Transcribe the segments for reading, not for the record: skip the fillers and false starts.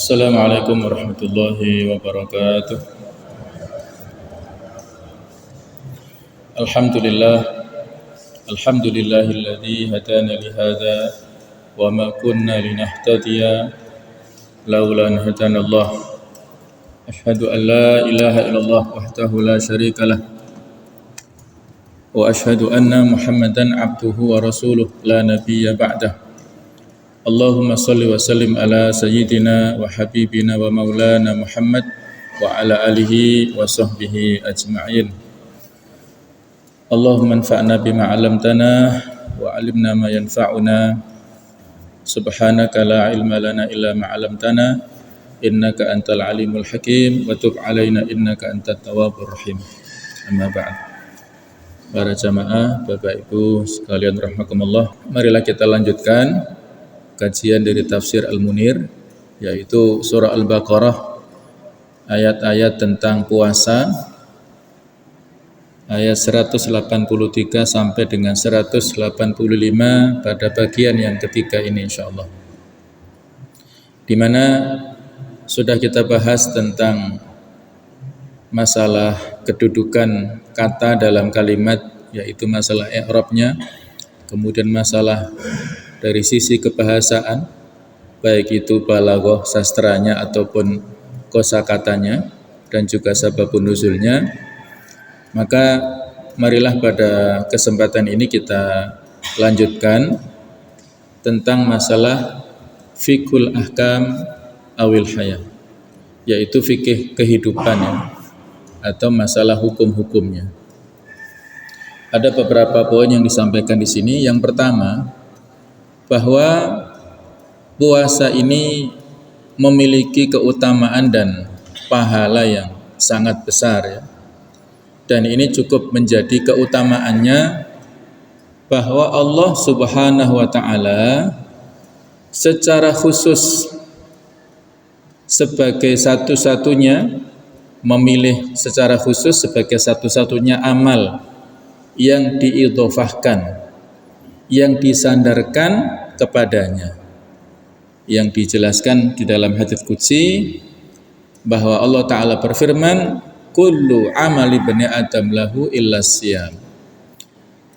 Assalamualaikum warahmatullahi wabarakatuh. Alhamdulillah, alhamdulillahilladzi hadana lihada wa ma kunna linahtadiya laula an hadanallah. Asyhadu an la ilaha illallah wahdahu la syarikalah wa asyhadu anna Muhammadan abduhu wa rasuluh la nabiyya ba'dah. Allahumma salli wa sallim ala sayyidina wa habibina wa maulana Muhammad wa ala alihi wa sahbihi ajma'in. Allahumma anfa'na bima 'allamtana wa 'allimna ma yanfa'una. Subhanaka la ilma lana illa ma 'allamtana innaka antal alimul hakim wa tub 'alaina innaka antat tawwabur rahim. Amma ba'd. Para jamaah, Bapak Ibu sekalian rahimakumullah, marilah kita lanjutkan kajian dari tafsir Al-Munir, yaitu surah Al-Baqarah, ayat-ayat tentang puasa, ayat 183 sampai dengan 185 pada bagian yang ketiga ini insyaallah, di mana sudah kita bahas tentang masalah kedudukan kata dalam kalimat, yaitu masalah i'rabnya, kemudian masalah dari sisi kebahasaan, baik itu balaghah sastranya ataupun kosakatanya, dan juga sababun nuzulnya. Maka marilah pada kesempatan ini kita lanjutkan tentang masalah fiqhul ahkam awil hayah, yaitu fikih kehidupan atau masalah hukum-hukumnya. Ada beberapa poin yang disampaikan di sini. Yang pertama, bahwa puasa ini memiliki keutamaan dan pahala yang sangat besar ya. Dan ini cukup menjadi keutamaannya bahwa Allah Subhanahu wa taala secara khusus sebagai satu-satunya memilih secara khusus sebagai satu-satunya amal yang diidhofahkan, yang disandarkan kepadanya, yang dijelaskan di dalam hadits qudsi bahwa Allah Ta'ala berfirman, kullu amali bani adam lahu illa siyam.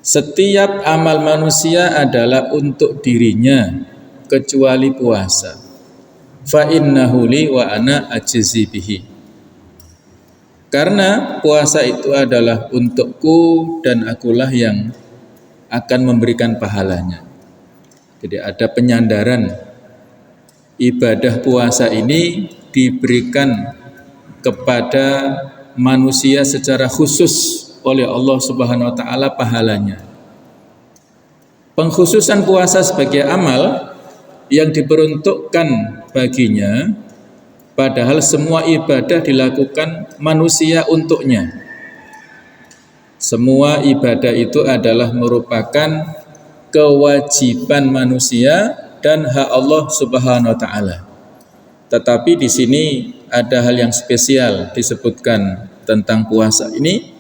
Setiap amal manusia adalah untuk dirinya kecuali puasa. Fa innahu li wa ana ajzi bihi. Karena puasa itu adalah untukku dan akulah yang akan memberikan pahalanya. Jadi ada penyandaran ibadah puasa ini diberikan kepada manusia secara khusus oleh Allah Subhanahu wa taala pahalanya. Pengkhususan puasa sebagai amal yang diperuntukkan baginya, padahal semua ibadah dilakukan manusia untuknya. Semua ibadah itu adalah merupakan kewajiban manusia dan hak Allah Subhanahu wa taala. Tetapi di sini ada hal yang spesial disebutkan tentang puasa ini,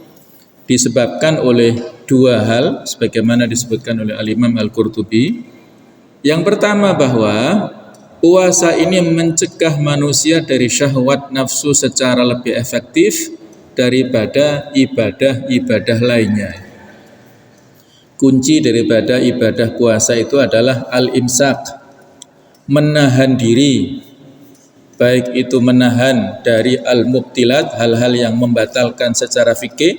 disebabkan oleh dua hal sebagaimana disebutkan oleh Al-Imam Al-Qurtubi. Yang pertama, bahwa puasa ini mencegah manusia dari syahwat nafsu secara lebih efektif daripada ibadah-ibadah lainnya. Kunci daripada ibadah puasa itu adalah al-imsak, menahan diri, baik itu menahan dari al-mubtilat, hal-hal yang membatalkan secara fikih,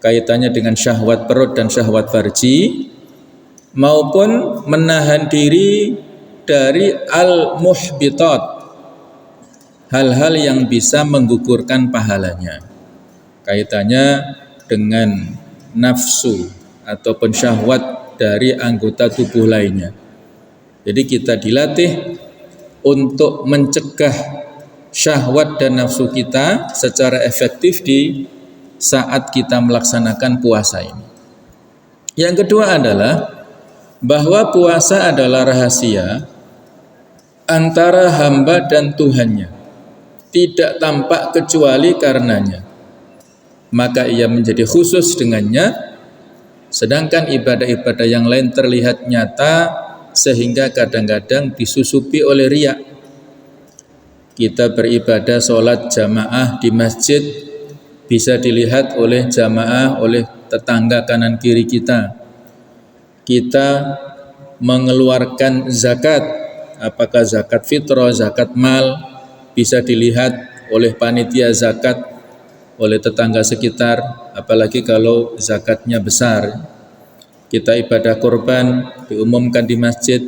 kaitannya dengan syahwat perut dan syahwat farji, maupun menahan diri dari al-muhbitat, hal-hal yang bisa menggugurkan pahalanya, kaitannya dengan nafsu ataupun syahwat dari anggota tubuh lainnya. Jadi kita dilatih untuk mencegah syahwat dan nafsu kita secara efektif di saat kita melaksanakan puasa ini. Yang kedua adalah bahwa puasa adalah rahasia antara hamba dan Tuhannya, tidak tampak kecuali karenanya, maka ia menjadi khusus dengannya, sedangkan ibadah-ibadah yang lain terlihat nyata sehingga kadang-kadang disusupi oleh riya. kita beribadah sholat jamaah di masjid bisa dilihat oleh jamaah, oleh tetangga kanan kiri kita. Kita mengeluarkan zakat, apakah zakat fitrah, zakat mal, bisa dilihat oleh panitia zakat, oleh tetangga sekitar, apalagi kalau zakatnya besar. Kita ibadah kurban diumumkan di masjid,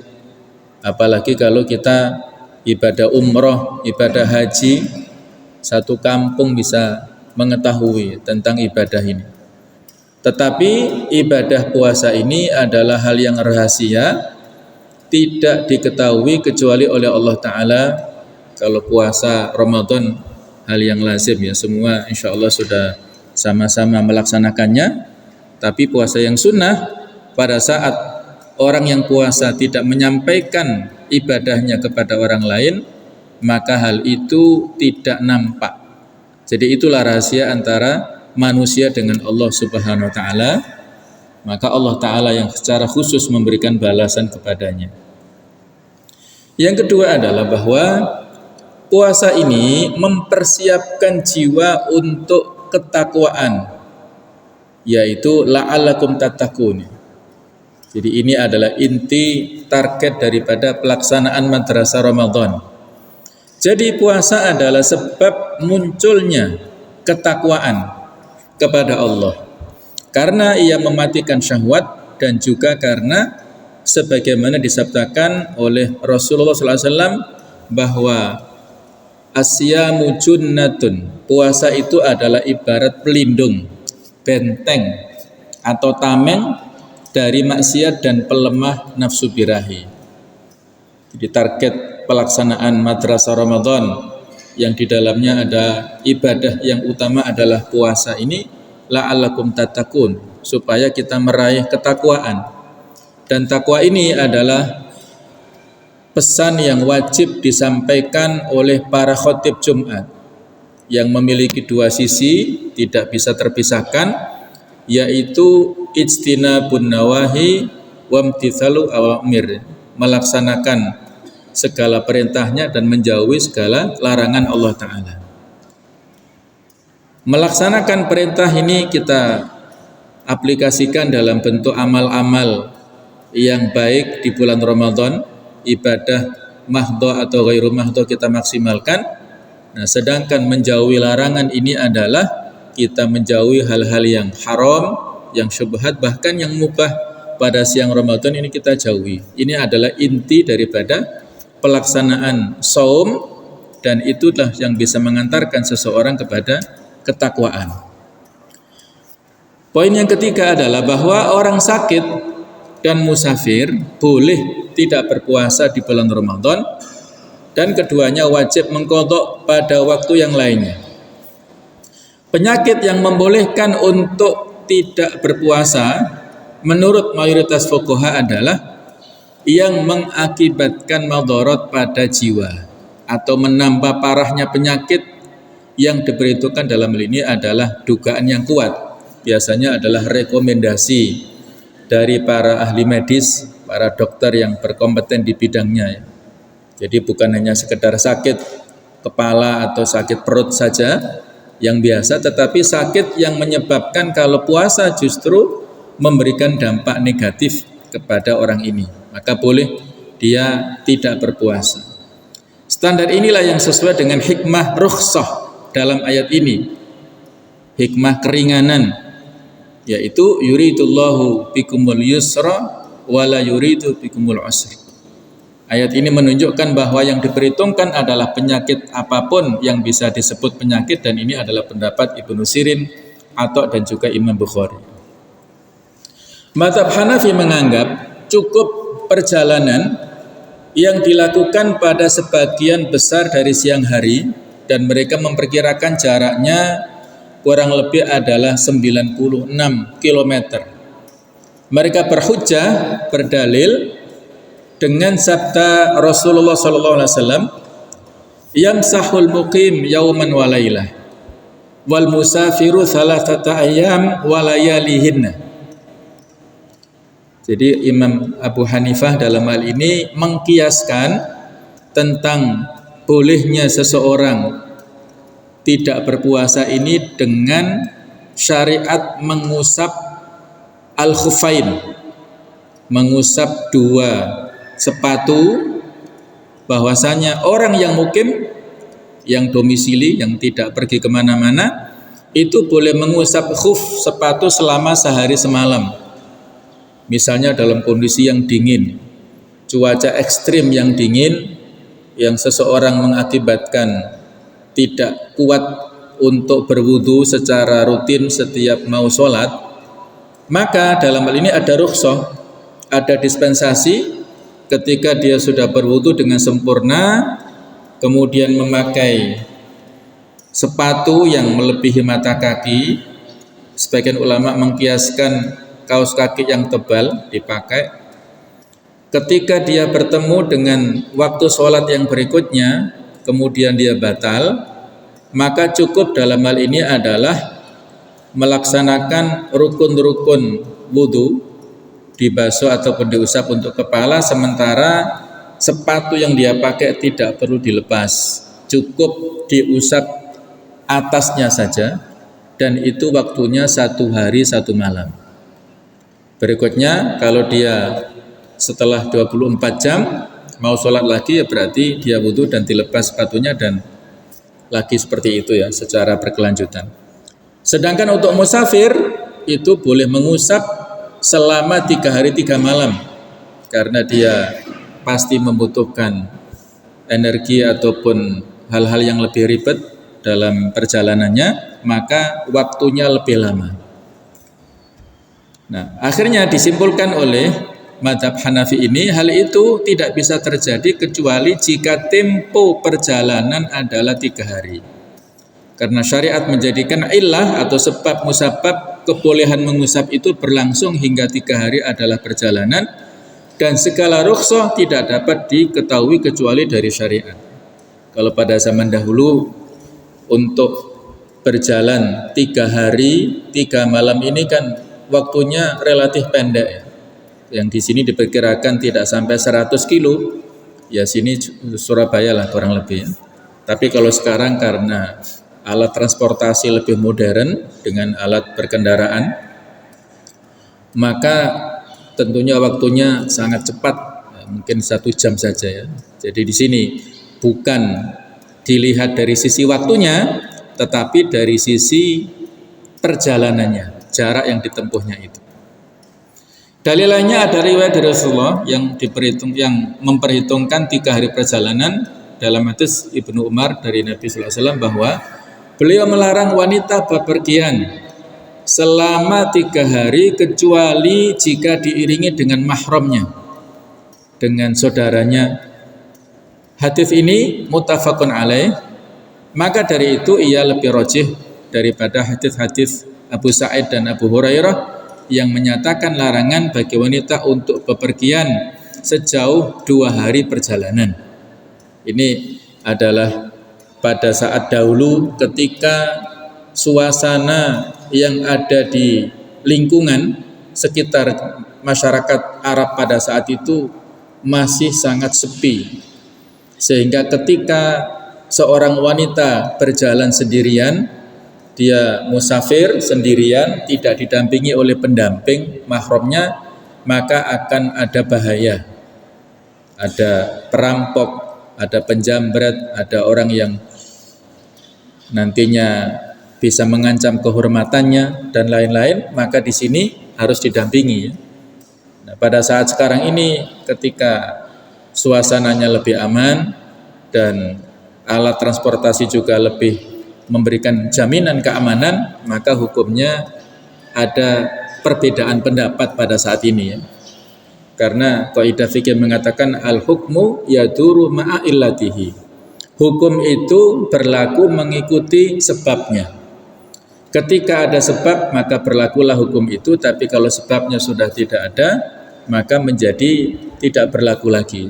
apalagi kalau kita ibadah umroh, ibadah haji, satu kampung bisa mengetahui tentang ibadah ini. Tetapi ibadah puasa ini adalah hal yang rahasia, tidak diketahui kecuali oleh Allah Ta'ala. Kalau puasa Ramadan hal yang lazim ya, semua insya Allah sudah sama-sama melaksanakannya. Tapi puasa yang sunnah, pada saat orang yang puasa tidak menyampaikan ibadahnya kepada orang lain, maka hal itu tidak nampak. Jadi itulah rahasia antara manusia dengan Allah Subhanahu wa Ta'ala. Maka Allah Ta'ala yang secara khusus memberikan balasan kepadanya. Yang kedua adalah bahwa puasa ini mempersiapkan jiwa untuk ketakwaan, yaitu la'allakum tattaqun. Jadi ini adalah inti target daripada pelaksanaan madrasah Ramadan. Jadi puasa adalah sebab munculnya ketakwaan kepada Allah, karena ia mematikan syahwat dan juga karena sebagaimana disabdakan oleh Rasulullah SAW bahwa asyamu junnatun, puasa itu adalah ibarat pelindung, benteng atau tameng dari maksiat dan pelemah nafsu birahi. Jadi target pelaksanaan madrasah Ramadan yang di dalamnya ada ibadah yang utama adalah puasa ini, la'allakum tattaqun, supaya kita meraih ketakwaan. Dan takwa ini adalah pesan yang wajib disampaikan oleh para khotib Jumat yang memiliki dua sisi, tidak bisa terpisahkan, yaitu ijtinabun nawahi wamtithalu awamir, melaksanakan segala perintahnya dan menjauhi segala larangan Allah Ta'ala. Melaksanakan perintah ini kita aplikasikan dalam bentuk amal-amal yang baik di bulan Ramadan, ibadah mahdhah atau ghairu mahdhah kita maksimalkan. Nah, sedangkan menjauhi larangan ini adalah kita menjauhi hal-hal yang haram, yang syubhat, bahkan yang mubah pada siang Ramadan ini kita jauhi. Ini adalah inti daripada pelaksanaan saum, dan itulah yang bisa mengantarkan seseorang kepada ketakwaan. Poin yang ketiga adalah bahwa orang sakit dan musafir boleh tidak berpuasa di bulan Ramadan, dan keduanya wajib mengqadha pada waktu yang lainnya. Penyakit yang membolehkan untuk tidak berpuasa menurut mayoritas fuqaha adalah yang mengakibatkan madarat pada jiwa atau menambah parahnya penyakit. Yang diperhitungkan dalam hal ini adalah dugaan yang kuat, biasanya adalah rekomendasi dari para ahli medis, para dokter yang berkompeten di bidangnya. Jadi bukan hanya sekedar sakit kepala atau sakit perut saja yang biasa, tetapi sakit yang menyebabkan kalau puasa justru memberikan dampak negatif kepada orang ini, maka boleh dia tidak berpuasa. Standar inilah yang sesuai dengan hikmah rukhsah dalam ayat ini, hikmah keringanan, yaitu yuridullahu bikumul yusra wala yuridu bikumul usra. Ayat ini menunjukkan bahwa yang diperhitungkan adalah penyakit apapun yang bisa disebut penyakit, dan ini adalah pendapat Ibnu Sirin, Atha dan juga Imam Bukhari. Mazhab Hanafi menganggap cukup perjalanan yang dilakukan pada sebagian besar dari siang hari, dan mereka memperkirakan jaraknya kurang lebih adalah 96 km. Mereka berhujjah, berdalil dengan sabda Rasulullah SAW, yamsahul muqim yauman wa lailah wal musafiru thalathata ayyam wa layalihinna. Jadi Imam Abu Hanifah dalam hal ini mengkiaskan tentang bolehnya seseorang tidak berpuasa ini dengan syariat mengusap al-khuffain, mengusap dua sepatu, bahwasanya orang yang mukim, yang domisili, yang tidak pergi kemana-mana, itu boleh mengusap khuf sepatu selama sehari semalam. Misalnya dalam kondisi yang dingin, cuaca ekstrim yang dingin, yang seseorang mengakibatkan tidak kuat untuk berwudu secara rutin setiap mau sholat, maka dalam hal ini ada rukhsah, ada dispensasi ketika dia sudah berwudu dengan sempurna, kemudian memakai sepatu yang melebihi mata kaki. Sebagian ulama mengkiaskan kaos kaki yang tebal dipakai. Ketika dia bertemu dengan waktu sholat yang berikutnya, kemudian dia batal, maka cukup dalam hal ini adalah melaksanakan rukun-rukun wudu, dibasuh ataupun diusap untuk kepala, sementara sepatu yang dia pakai tidak perlu dilepas, cukup diusap atasnya saja, dan itu waktunya 1 hari 1 malam. Berikutnya kalau dia setelah 24 jam mau sholat lagi, ya berarti dia wudu dan dilepas sepatunya dan lagi seperti itu ya, secara berkelanjutan. Sedangkan untuk musafir itu boleh mengusap selama 3 hari 3 malam, karena dia pasti membutuhkan energi ataupun hal-hal yang lebih ribet dalam perjalanannya, maka waktunya lebih lama. Nah, akhirnya disimpulkan oleh mazhab Hanafi ini, hal itu tidak bisa terjadi kecuali jika tempo perjalanan adalah 3 hari. Karena syariat menjadikan illah atau sebab musabab kebolehan mengusap itu berlangsung hingga 3 hari adalah perjalanan, dan segala rukhsah tidak dapat diketahui kecuali dari syariat. Kalau pada zaman dahulu untuk berjalan 3 hari 3 malam ini kan waktunya relatif pendek ya. Yang di sini diperkirakan tidak sampai 100 kilo, ya sini Surabaya lah kurang lebih ya. Tapi kalau sekarang karena alat transportasi lebih modern dengan alat berkendaraan, maka tentunya waktunya sangat cepat, mungkin 1 jam saja ya. Jadi di sini bukan dilihat dari sisi waktunya, tetapi dari sisi perjalanannya, jarak yang ditempuhnya itu. Dalil lainnya ada riwayat dari Rasulullah yang memperhitungkan 3 hari perjalanan dalam hadis Ibnu Umar dari Nabi sallallahu alaihi wasallam bahwa beliau melarang wanita bepergian selama 3 hari kecuali jika diiringi dengan mahramnya, dengan saudaranya. Hadis ini muttafaqun alaih, maka dari itu ia lebih rajih daripada hadis-hadis Abu Sa'id dan Abu Hurairah yang menyatakan larangan bagi wanita untuk bepergian sejauh 2 hari perjalanan. Ini adalah pada saat dahulu ketika suasana yang ada di lingkungan sekitar masyarakat Arab pada saat itu masih sangat sepi, sehingga ketika seorang wanita berjalan sendirian, dia musafir sendirian, tidak didampingi oleh pendamping mahramnya, maka akan ada bahaya, ada perampok, ada penjamret, ada orang yang nantinya bisa mengancam kehormatannya dan lain-lain, maka di sini harus didampingi. Nah, pada saat sekarang ini ketika suasananya lebih aman dan alat transportasi juga lebih memberikan jaminan keamanan, maka hukumnya ada perbedaan pendapat pada saat ini ya. Karena kaidah fikih mengatakan al-hukmu yaduru ma'a illatihi. Hukum itu berlaku mengikuti sebabnya. Ketika ada sebab maka berlakulah hukum itu, tapi kalau sebabnya sudah tidak ada maka menjadi tidak berlaku lagi.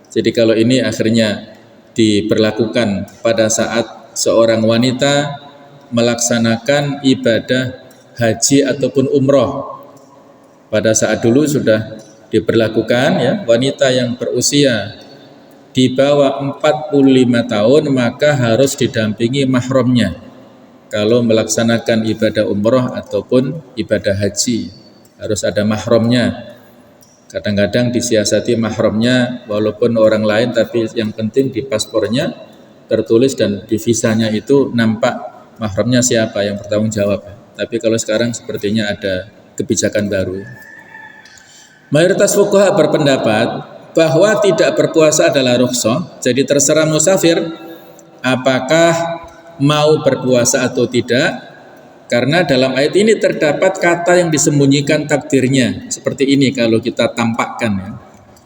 Jadi kalau ini akhirnya diberlakukan pada saat seorang wanita melaksanakan ibadah haji ataupun umroh. Pada saat dulu sudah diberlakukan ya, wanita yang berusia di bawah 45 tahun maka harus didampingi mahramnya kalau melaksanakan ibadah umroh ataupun ibadah haji, harus ada mahramnya. Kadang-kadang disiasati mahramnya walaupun orang lain, tapi yang penting di paspornya tertulis dan di visanya itu nampak mahramnya siapa yang bertanggung jawab. Tapi kalau sekarang sepertinya ada kebijakan baru. Mayoritas fuqaha berpendapat bahwa tidak berpuasa adalah rukhsah, jadi terserah musafir apakah mau berpuasa atau tidak, karena dalam ayat ini terdapat kata yang disembunyikan takdirnya, seperti ini kalau kita tampakkan ya.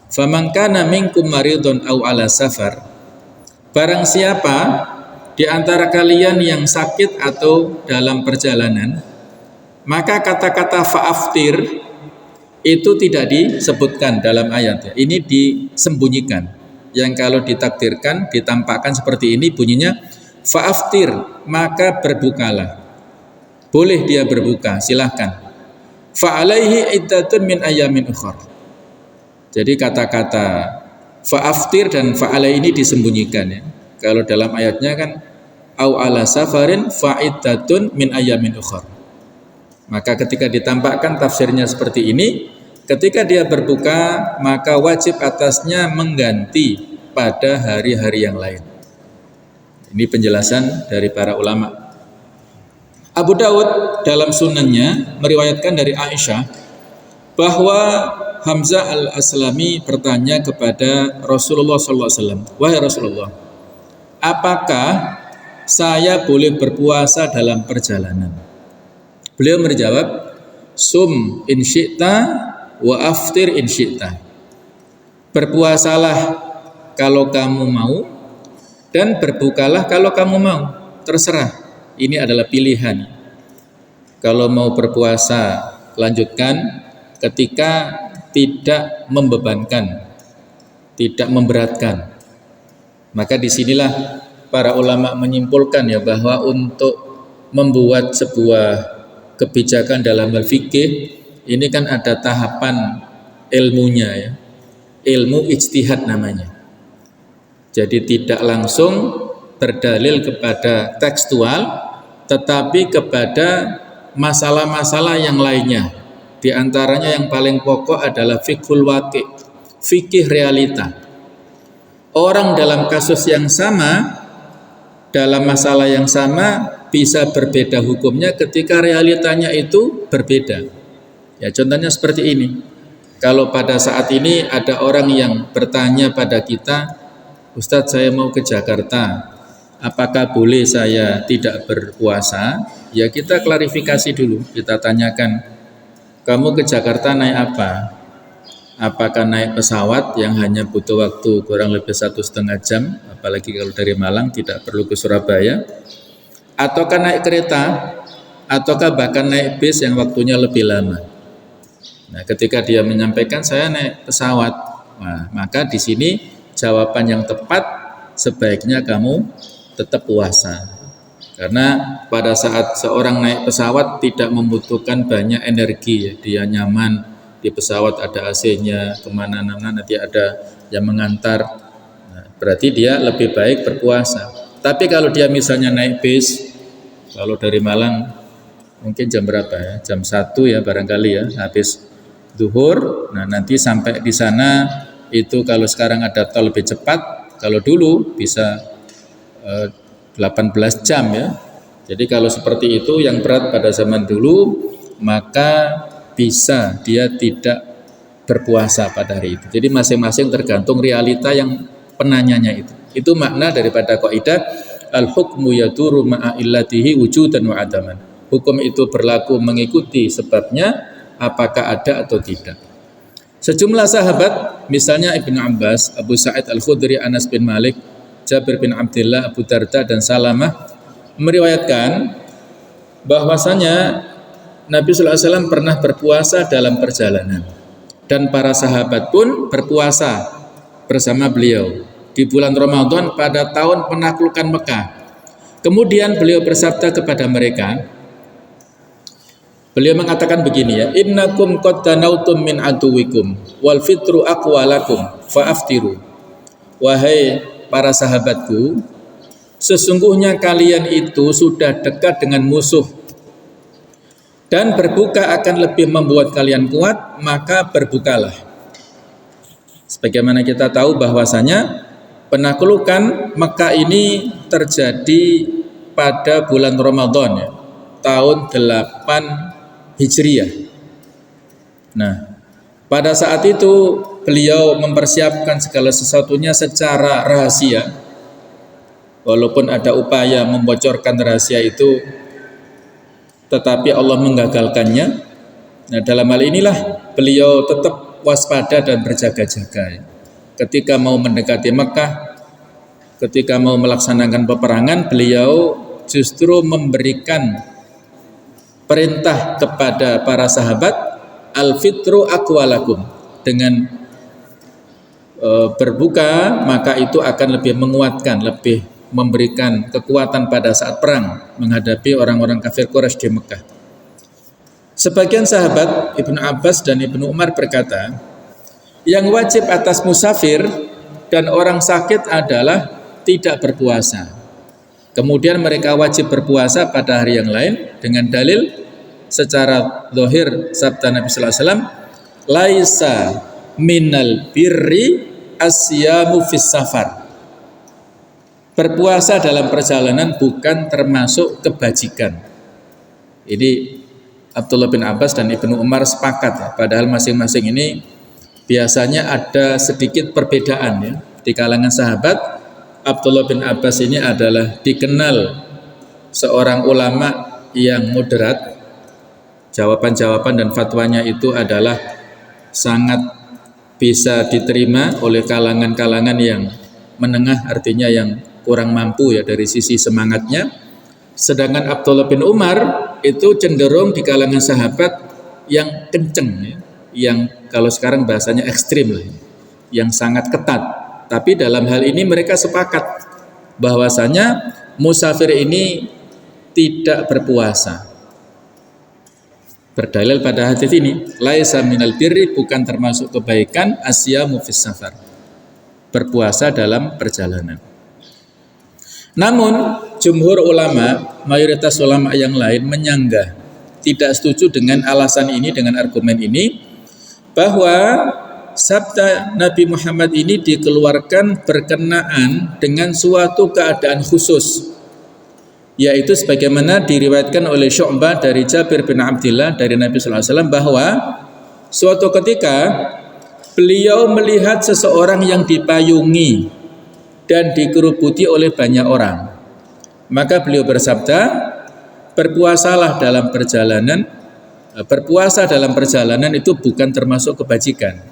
Faman kana minkum maridun aw ala safar, barang siapa di antara kalian yang sakit atau dalam perjalanan, maka kata-kata fa'aftir itu tidak disebutkan dalam ayat ya. Ini disembunyikan. Yang kalau ditakdirkan, ditampakkan seperti ini bunyinya fa'aftir, maka berbukalah. Boleh dia berbuka, silahkan. Fa'alaihi iddatun min ayamin ukhar. Jadi kata-kata fa'aftir dan fa'alaihi ini disembunyikan ya. Kalau dalam ayatnya kan au ala safarin fa'iddatun min ayamin ukhar. Maka ketika ditampakkan tafsirnya seperti ini, ketika dia berbuka maka wajib atasnya mengganti pada hari-hari yang lain. Ini penjelasan dari para ulama. Abu Dawud dalam sunannya meriwayatkan dari Aisyah bahwa Hamzah al-Aslami bertanya kepada Rasulullah SAW, wahai Rasulullah, apakah saya boleh berpuasa dalam perjalanan? Beliau menjawab, sum in syi'ta wa aftir in syi'ta. Berpuasalah kalau kamu mau dan berbukalah kalau kamu mau, terserah. Ini adalah pilihan. Kalau mau berpuasa lanjutkan ketika tidak membebankan, tidak memberatkan. Maka disinilah para ulama menyimpulkan ya bahwa untuk membuat sebuah kebijakan dalam hal fikih ini kan ada tahapan ilmunya ya, ilmu ijtihad namanya. Jadi tidak langsung berdalil kepada tekstual, tetapi kepada masalah-masalah yang lainnya. Di antaranya yang paling pokok adalah fiqhul waqi', fikih realita. Orang dalam kasus yang sama, dalam masalah yang sama bisa berbeda hukumnya ketika realitanya itu berbeda. Ya, contohnya seperti ini. Kalau pada saat ini ada orang yang bertanya pada kita, Ustadz saya mau ke Jakarta, apakah boleh saya tidak berpuasa? Ya kita klarifikasi dulu, kita tanyakan, kamu ke Jakarta naik apa? Apakah naik pesawat yang hanya butuh waktu kurang lebih 1,5 jam, apalagi kalau dari Malang tidak perlu ke Surabaya, ataukah naik kereta, ataukah bahkan naik bis yang waktunya lebih lama? Nah, ketika dia menyampaikan saya naik pesawat, nah, maka di sini jawaban yang tepat sebaiknya kamu tetap puasa. Karena pada saat seorang naik pesawat tidak membutuhkan banyak energi, ya. Dia nyaman di pesawat, ada AC-nya, kemana-mana nanti ada yang mengantar. Nah, berarti dia lebih baik berpuasa. Tapi kalau dia misalnya naik bis, kalau dari Malang mungkin jam berapa ya? Jam 1 ya barangkali ya, habis zuhur. Nah, nanti sampai di sana itu kalau sekarang ada tol lebih cepat, kalau dulu bisa 18 jam ya. Jadi kalau seperti itu yang berat pada zaman dulu, maka bisa dia tidak berpuasa pada hari itu. Jadi masing-masing tergantung realita yang penanyanya itu. Itu makna daripada kaidah al-hukmu yaduru ma'a illatihi wujudan wa adaman. Hukum itu berlaku mengikuti sebabnya, apakah ada atau tidak. Sejumlah sahabat, misalnya Ibnu Abbas, Abu Sa'id Al-Khudri, Anas bin Malik, Jabir bin Abdullah, Abu Darda dan Salamah meriwayatkan bahwasanya Nabi sallallahu alaihi wasallam pernah berpuasa dalam perjalanan dan para sahabat pun berpuasa bersama beliau di bulan Ramadan pada tahun penaklukan Mekah. Kemudian beliau bersabda kepada mereka, beliau mengatakan begini ya, innakum qad tanautum min aduwikum wal fitru aqwalakum fa'aftiru wahai para sahabatku, sesungguhnya kalian itu sudah dekat dengan musuh dan berbuka akan lebih membuat kalian kuat, maka berbukalah. Sebagaimana kita tahu bahwasanya penaklukan Mekah ini terjadi pada bulan Ramadan ya, tahun 8 Hijriah. Nah, pada saat itu beliau mempersiapkan segala sesuatunya secara rahasia. Walaupun ada upaya membocorkan rahasia itu, tetapi Allah menggagalkannya. Nah, dalam hal inilah beliau tetap waspada dan berjaga-jaga. Ketika mau mendekati Mekah, ketika mau melaksanakan peperangan, beliau justru memberikan perintah kepada para sahabat, al-fitru aqwalakum, dengan berbuka maka itu akan lebih menguatkan, lebih memberikan kekuatan pada saat perang menghadapi orang-orang kafir Quraisy di Mekah. Sebagian sahabat Ibnu Abbas dan Ibnu Umar berkata, yang wajib atas musafir dan orang sakit adalah tidak berpuasa. Kemudian mereka wajib berpuasa pada hari yang lain dengan dalil secara zahir sabda Nabi sallallahu alaihi wasallam, laisa minal birri asyamu fis safar. Berpuasa dalam perjalanan bukan termasuk kebajikan. Ini Abdullah bin Abbas dan Ibnu Umar sepakat ya, padahal masing-masing ini biasanya ada sedikit perbedaan ya. Di kalangan sahabat, Abdullah bin Abbas ini adalah dikenal seorang ulama yang moderat. Jawaban-jawaban dan fatwanya itu adalah sangat bisa diterima oleh kalangan-kalangan yang menengah, artinya yang kurang mampu ya dari sisi semangatnya. Sedangkan Abdullah bin Umar itu cenderung di kalangan sahabat yang kenceng ya, yang kalau sekarang bahasanya ekstrim lah, yang sangat ketat. Tapi dalam hal ini mereka sepakat bahwasanya musafir ini tidak berpuasa. Berdalil pada hadis ini, laisa minal birri, bukan termasuk kebaikan asyamu fis safar, berpuasa dalam perjalanan. Namun jumhur ulama, mayoritas ulama yang lain menyanggah, tidak setuju dengan alasan ini, dengan argumen ini, bahwa sabda Nabi Muhammad ini dikeluarkan berkenaan dengan suatu keadaan khusus, yaitu sebagaimana diriwayatkan oleh Syu'bah dari Jabir bin Abdillah dari Nabi sallallahu alaihi wasallam, bahwa suatu ketika beliau melihat seseorang yang dipayungi dan dikerubuti oleh banyak orang. Maka beliau bersabda, berpuasalah dalam perjalanan. Berpuasa dalam perjalanan itu bukan termasuk kebajikan.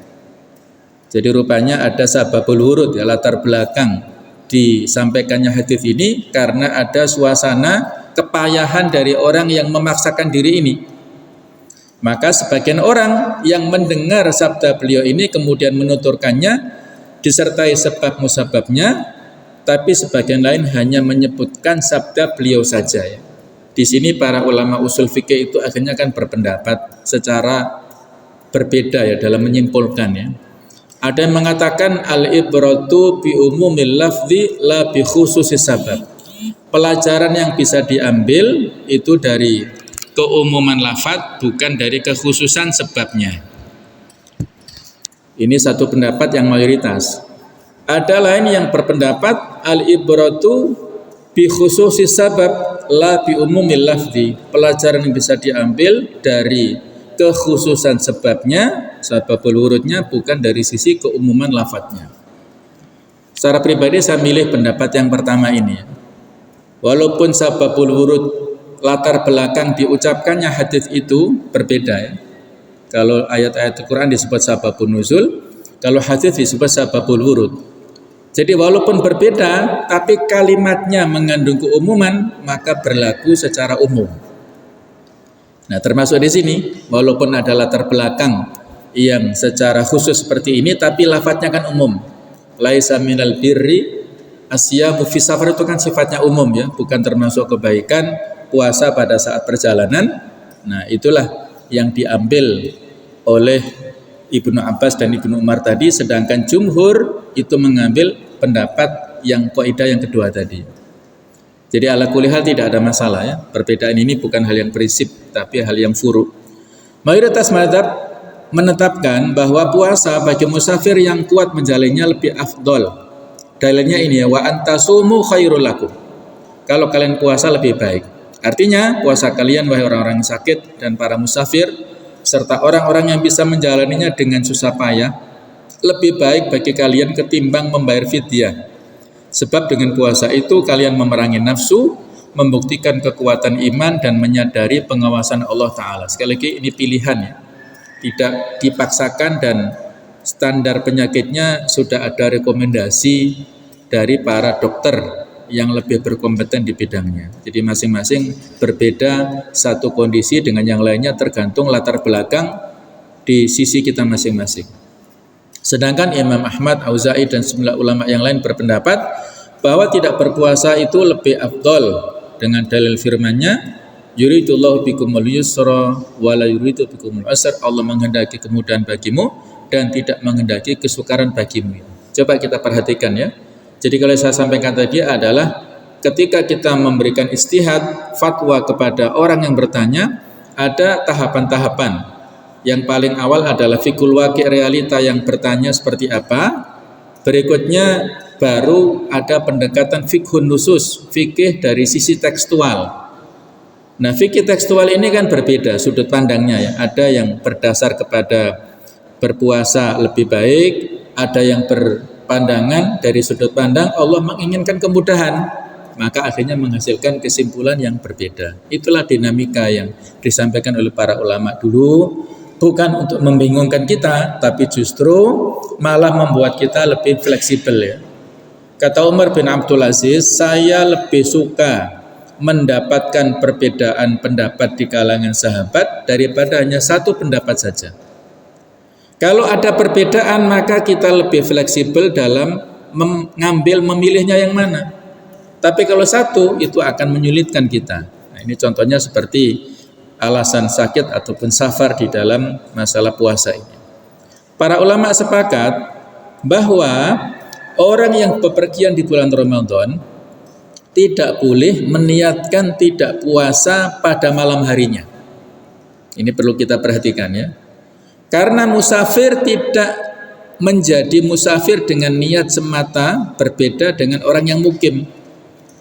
Jadi rupanya ada sababul wurud ya, latar belakang disampaikannya hadis ini karena ada suasana kepayahan dari orang yang memaksakan diri ini. Maka sebagian orang yang mendengar sabda beliau ini kemudian menuturkannya disertai sebab musababnya, tapi sebagian lain hanya menyebutkan sabda beliau saja ya. Di sini para ulama usul fikih itu akhirnya kan berpendapat secara berbeda ya dalam menyimpulkan ya. Ada yang mengatakan al-ibratu bi umumil lafzi la bi khususis sabab. Pelajaran yang bisa diambil itu dari keumuman lafaz, bukan dari kekhususan sebabnya. Ini satu pendapat yang mayoritas. Ada lain yang berpendapat al-ibratu bi khususis sabab la bi umumil lafzi. Pelajaran yang bisa diambil dari kekhususan sebabnya, sababul wurudnya, bukan dari sisi keumuman lafadznya. Secara pribadi saya milih pendapat yang pertama ini. Walaupun sababul wurud latar belakang diucapkannya hadis itu berbeda ya. Kalau ayat-ayat Al-Quran disebut sababun nuzul, kalau hadis disebut sababul wurud. Jadi walaupun berbeda, tapi kalimatnya mengandung keumuman, maka berlaku secara umum. Nah, termasuk di sini, walaupun ada latar belakang yang secara khusus seperti ini, tapi lafadznya kan umum. Laisa minal birri asyamu fis safar, itu kan sifatnya umum ya, bukan termasuk kebaikan puasa pada saat perjalanan. Nah, itulah yang diambil oleh Ibnu Abbas dan Ibnu Umar tadi, sedangkan jumhur itu mengambil pendapat yang kaidah yang kedua tadi. Jadi ala kulli hal tidak ada masalah ya. Perbedaan ini bukan hal yang prinsip tapi hal yang furu'. Mayoritas mazhab menetapkan bahwa puasa bagi musafir yang kuat menjalannya lebih afdol. Dalilnya ini ya, wa antasumu khairul lakum. Kalau kalian puasa lebih baik. Artinya puasa kalian wahai orang-orang yang sakit dan para musafir serta orang-orang yang bisa menjalaninya dengan susah payah lebih baik bagi kalian ketimbang membayar fidyah. Sebab dengan puasa itu kalian memerangi nafsu, membuktikan kekuatan iman dan menyadari pengawasan Allah Ta'ala. Sekali lagi ini pilihan ya, tidak dipaksakan dan standar penyakitnya sudah ada rekomendasi dari para dokter yang lebih berkompeten di bidangnya. Jadi masing-masing berbeda satu kondisi dengan yang lainnya tergantung latar belakang di sisi kita masing-masing. Sedangkan Imam Ahmad, Auza'i dan sejumlah ulama yang lain berpendapat bahwa tidak berpuasa itu lebih afdol dengan dalil firman-Nya, yuridullahu bikumul yusra wa la yuridu bikumul usra. Allah menghendaki kemudahan bagimu dan tidak menghendaki kesukaran bagimu. Coba kita perhatikan ya. Jadi kalau saya sampaikan tadi adalah ketika kita memberikan istihad fatwa kepada orang yang bertanya, ada tahapan-tahapan. Yang paling awal adalah fikul waqi', realita yang bertanya seperti apa. Berikutnya baru ada pendekatan fikhun nusus, fikih dari sisi tekstual. Nah, fikih tekstual ini kan berbeda sudut pandangnya ya. Ada yang berdasar kepada berpuasa lebih baik, ada yang berpandangan dari sudut pandang Allah menginginkan kemudahan, maka akhirnya menghasilkan kesimpulan yang berbeda. Itulah dinamika yang disampaikan oleh para ulama dulu. Bukan untuk membingungkan kita, tapi justru malah membuat kita lebih fleksibel ya. Kata Umar bin Abdul Aziz, saya lebih suka mendapatkan perbedaan pendapat di kalangan sahabat daripada hanya satu pendapat saja. Kalau ada perbedaan maka kita lebih fleksibel dalam mengambil memilihnya yang mana. Tapi kalau satu itu akan menyulitkan kita. Nah, ini contohnya seperti alasan sakit ataupun safar di dalam masalah puasa ini. Para ulama sepakat bahwa orang yang bepergian di bulan Ramadan tidak boleh meniatkan tidak puasa pada malam harinya. Ini perlu kita perhatikan ya. Karena musafir tidak menjadi musafir dengan niat semata, berbeda dengan orang yang mukim.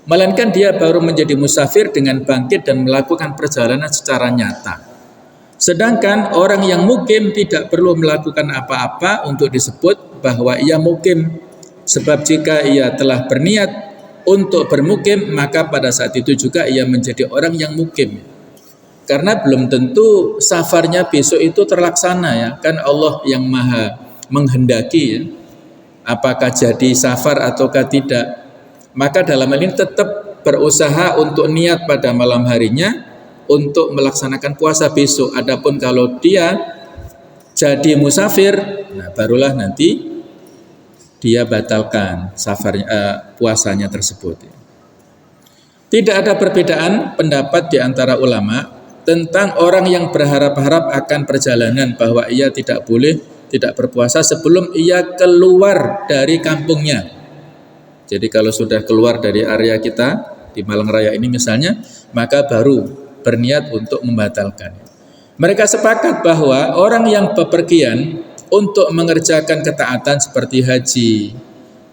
Melainkan dia baru menjadi musafir dengan bangkit dan melakukan perjalanan secara nyata. Sedangkan orang yang mukim tidak perlu melakukan apa-apa untuk disebut bahwa ia mukim. Sebab jika ia telah berniat untuk bermukim, maka pada saat itu juga ia menjadi orang yang mukim. Karena belum tentu safarnya besok itu terlaksana ya. Kan Allah yang maha menghendaki ya, apakah jadi safar ataukah tidak. Maka dalam hal ini tetap berusaha untuk niat pada malam harinya untuk melaksanakan puasa besok. Adapun kalau dia jadi musafir, nah barulah nanti dia batalkan puasanya tersebut. Tidak ada perbedaan pendapat di antara ulama tentang orang yang berharap-harap akan perjalanan bahwa ia tidak boleh tidak berpuasa sebelum ia keluar dari kampungnya. Jadi kalau sudah keluar dari area kita di Malang Raya ini misalnya, maka baru berniat untuk membatalkan. Mereka sepakat bahwa orang yang bepergian untuk mengerjakan ketaatan seperti haji,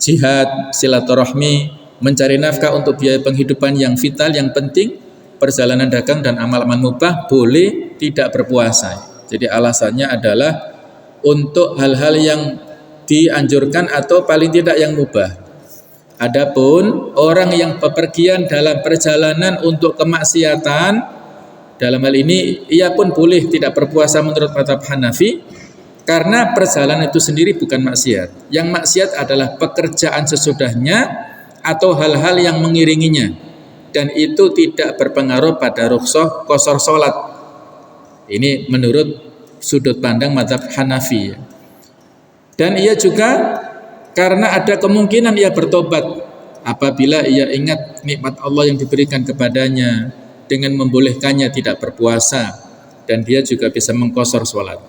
jihad, silaturahmi, mencari nafkah untuk biaya penghidupan yang vital, yang penting, perjalanan dagang dan amal-amal mubah boleh tidak berpuasa. Jadi alasannya adalah untuk hal-hal yang dianjurkan atau paling tidak yang mubah. Adapun orang yang bepergian dalam perjalanan untuk kemaksiatan, dalam hal ini ia pun boleh tidak berpuasa menurut mazhab Hanafi, karena perjalanan itu sendiri bukan maksiat. Yang maksiat adalah pekerjaan sesudahnya atau hal-hal yang mengiringinya, dan itu tidak berpengaruh pada rukhsah qashar salat. Ini menurut sudut pandang mazhab Hanafi. Dan ia juga karena ada kemungkinan ia bertobat apabila ia ingat nikmat Allah yang diberikan kepadanya dengan membolehkannya tidak berpuasa, dan dia juga bisa mengqashar sholat.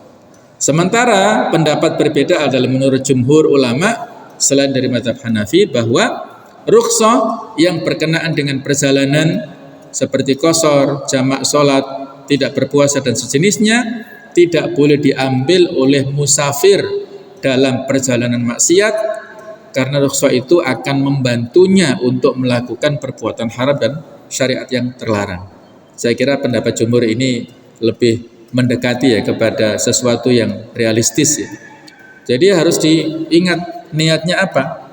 Sementara pendapat berbeda adalah menurut jumhur ulama selain dari mazhab Hanafi bahwa rukhsah yang berkenaan dengan perjalanan seperti qashar, jamak salat, tidak berpuasa dan sejenisnya tidak boleh diambil oleh musafir dalam perjalanan maksiat, karena rukhsah itu akan membantunya untuk melakukan perbuatan haram dan syariat yang terlarang. Saya kira pendapat jumhur ini lebih mendekati ya kepada sesuatu yang realistis ya. Jadi harus diingat niatnya apa.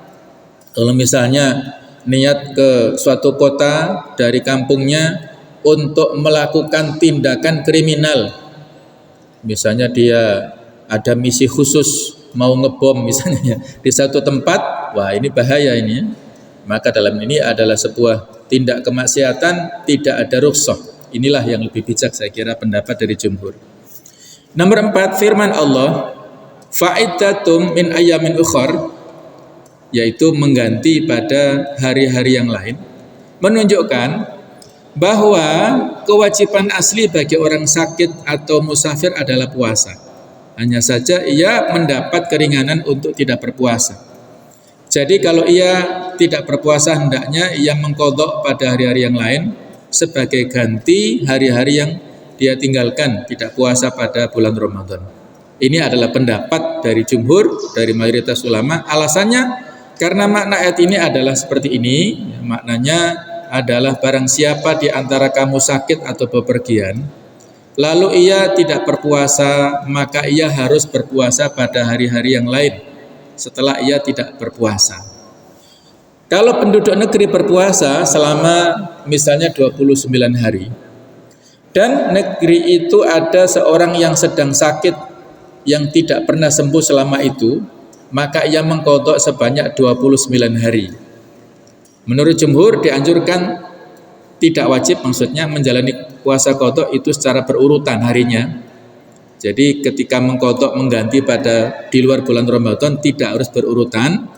Kalau misalnya niat ke suatu kota dari kampungnya untuk melakukan tindakan kriminal, misalnya dia ada misi khusus mau ngebom misalnya di satu tempat, wah ini bahaya ini ya. Maka dalam ini adalah sebuah tindak kemaksiatan, tidak ada rukhsah. Inilah yang lebih bijak saya kira pendapat dari jumhur. Nomor 4, firman Allah, fa'iddatum min ayyamin ukhar, yaitu mengganti pada hari-hari yang lain, menunjukkan bahwa kewajiban asli bagi orang sakit atau musafir adalah puasa. Hanya saja ia mendapat keringanan untuk tidak berpuasa. Jadi kalau ia tidak berpuasa, hendaknya ia mengqadha pada hari-hari yang lain sebagai ganti hari-hari yang dia tinggalkan tidak puasa pada bulan Ramadan. Ini adalah pendapat dari jumhur, dari mayoritas ulama. Alasannya karena makna ayat ini adalah seperti ini. Maknanya adalah barang siapa di antara kamu sakit atau bepergian, lalu ia tidak berpuasa, maka ia harus berpuasa pada hari-hari yang lain setelah ia tidak berpuasa. Kalau penduduk negeri berpuasa selama misalnya 29 hari, dan negeri itu ada seorang yang sedang sakit yang tidak pernah sembuh selama itu, maka ia mengqadha sebanyak 29 hari. Menurut jumhur dianjurkan, tidak wajib maksudnya menjalani puasa qadha itu secara berurutan harinya. Jadi ketika mengqadha mengganti pada di luar bulan Ramadan tidak harus berurutan,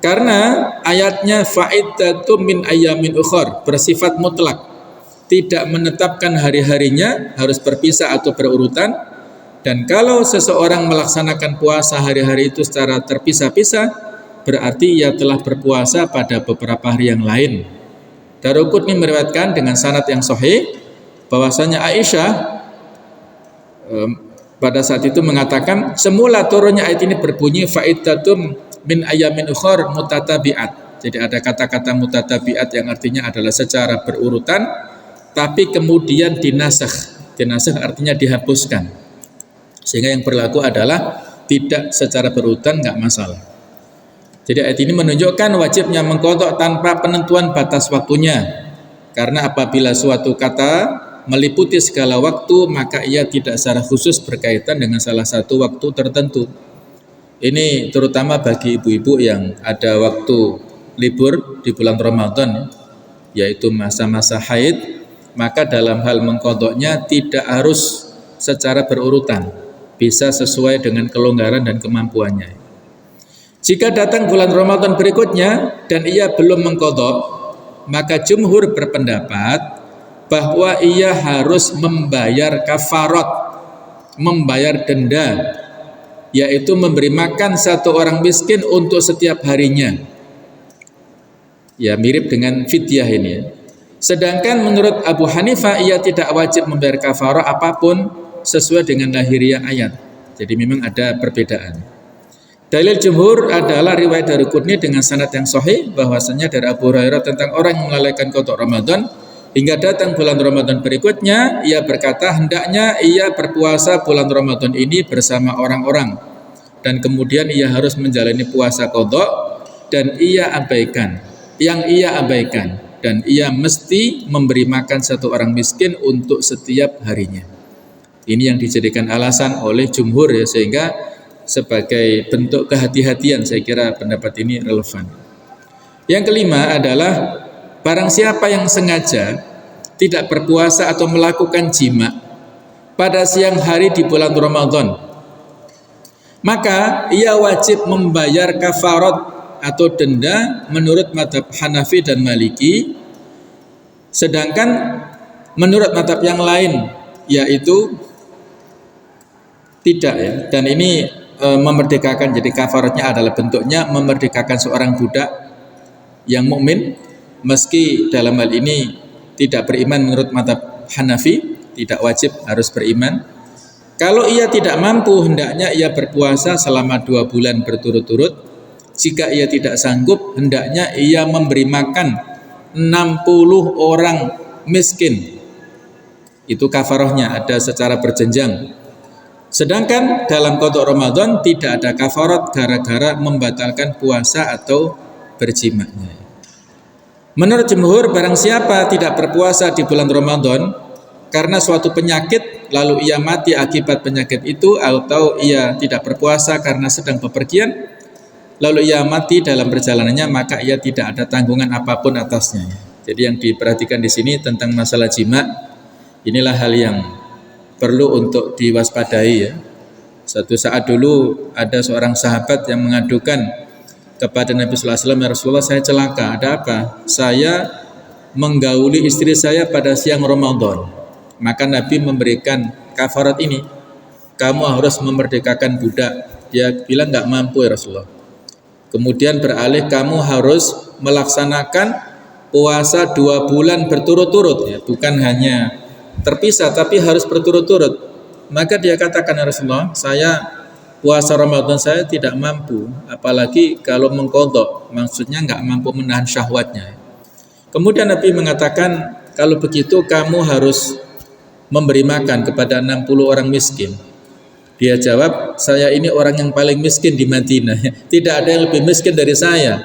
karena ayatnya fa'iddatum min ayyamin ukhar bersifat mutlak, tidak menetapkan hari-harinya harus berpisah atau berurutan. Dan kalau seseorang melaksanakan puasa hari-hari itu secara terpisah-pisah, berarti ia telah berpuasa pada beberapa hari yang lain. Daruqutni meriwayatkan dengan sanad yang sahih bahwasanya Aisyah pada saat itu mengatakan, semula turunnya ayat ini berbunyi fa'iddatum min ayyamin ukhar mutatabi'at. Jadi ada kata-kata mutatabi'at yang artinya adalah secara berurutan, tapi kemudian dinasakh. Dinasakh artinya dihapuskan. Sehingga yang berlaku adalah tidak secara berurutan, enggak masalah. Jadi ayat ini menunjukkan wajibnya mengqadha tanpa penentuan batas waktunya. Karena apabila suatu kata meliputi segala waktu, maka ia tidak secara khusus berkaitan dengan salah satu waktu tertentu. Ini terutama bagi ibu-ibu yang ada waktu libur di bulan Ramadan, yaitu masa-masa haid, maka dalam hal mengqadhanya tidak harus secara berurutan, bisa sesuai dengan kelonggaran dan kemampuannya. Jika datang bulan Ramadan berikutnya dan ia belum mengqadha, maka jumhur berpendapat bahwa ia harus membayar kafarat, membayar denda, yaitu memberi makan satu orang miskin untuk setiap harinya. Ya, mirip dengan fidyah ini. Sedangkan menurut Abu Hanifah ia tidak wajib membayar kafarah apapun sesuai dengan lahiriah ayat. Jadi memang ada perbedaan. Dalil jumhur adalah riwayat dari Qutni dengan sanad yang sahih bahwasanya dari Abu Hurairah tentang orang yang melalaikan qada Ramadan hingga datang bulan Ramadan berikutnya, ia berkata hendaknya ia berpuasa bulan Ramadan ini bersama orang-orang, dan kemudian ia harus menjalani puasa qada dan ia abaikan dan ia mesti memberi makan satu orang miskin untuk setiap harinya. Ini yang dijadikan alasan oleh jumhur ya, sehingga sebagai bentuk kehati-hatian saya kira pendapat ini relevan. Yang kelima adalah barang siapa yang sengaja tidak berpuasa atau melakukan jima pada siang hari di bulan Ramadan, maka ia wajib membayar kafarat atau denda menurut mazhab Hanafi dan Maliki. Sedangkan menurut mazhab yang lain yaitu tidak ya. Dan ini memerdekakan, jadi kafaratnya adalah bentuknya memerdekakan seorang budak yang mukmin, meski dalam hal ini tidak beriman menurut mazhab Hanafi, tidak wajib harus beriman. Kalau ia tidak mampu, hendaknya ia berpuasa selama 2 bulan berturut-turut. Jika ia tidak sanggup, hendaknya ia memberi makan 60 orang miskin. Itu kafarahnya, ada secara berjenjang. Sedangkan dalam qada Ramadan tidak ada kafarat gara-gara membatalkan puasa atau berjimanya. Menurut jumhur, barang siapa tidak berpuasa di bulan Ramadan karena suatu penyakit, lalu ia mati akibat penyakit itu, atau ia tidak berpuasa karena sedang bepergian, lalu ia mati dalam perjalanannya, maka ia tidak ada tanggungan apapun atasnya. Jadi yang diperhatikan di sini tentang masalah jima, inilah hal yang perlu untuk diwaspadai ya. Suatu saat dulu ada seorang sahabat yang mengadukan kepada Nabi sallallahu alaihi wasallam, "Ya Rasulullah, saya celaka. Ada apa? Saya menggauli istri saya pada siang Ramadan." Maka Nabi memberikan kafarat ini, kamu harus memerdekakan budak. Dia bilang nggak mampu ya Rasulullah. Kemudian beralih, kamu harus melaksanakan puasa 2 bulan berturut-turut ya, bukan hanya terpisah tapi harus berturut-turut. Maka dia katakan, ya Rasulullah, saya puasa Ramadan saya tidak mampu, apalagi kalau mengqadha, maksudnya nggak mampu menahan syahwatnya. Kemudian Nabi mengatakan, kalau begitu kamu harus memberi makan kepada 60 orang miskin. Dia jawab, saya ini orang yang paling miskin di Madinah, tidak ada yang lebih miskin dari saya.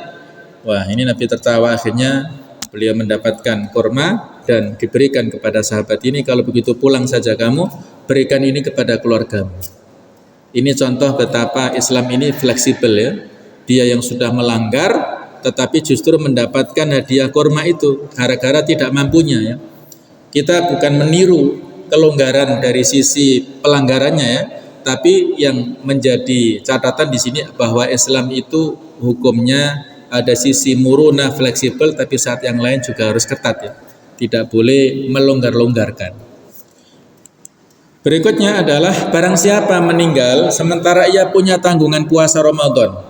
Wah, ini Nabi tertawa. Akhirnya beliau mendapatkan kurma dan diberikan kepada sahabat ini, kalau begitu pulang saja kamu, berikan ini kepada keluargamu. Ini contoh betapa Islam ini fleksibel ya. Dia yang sudah melanggar tetapi justru mendapatkan hadiah kurma itu gara-gara tidak mampunya ya. Kita bukan meniru kelonggaran dari sisi pelanggarannya ya, tapi yang menjadi catatan di sini bahwa Islam itu hukumnya ada sisi muruna, fleksibel, tapi saat yang lain juga harus ketat ya. Tidak boleh melonggar-longgarkan. Berikutnya adalah barang siapa meninggal sementara ia punya tanggungan puasa Ramadan,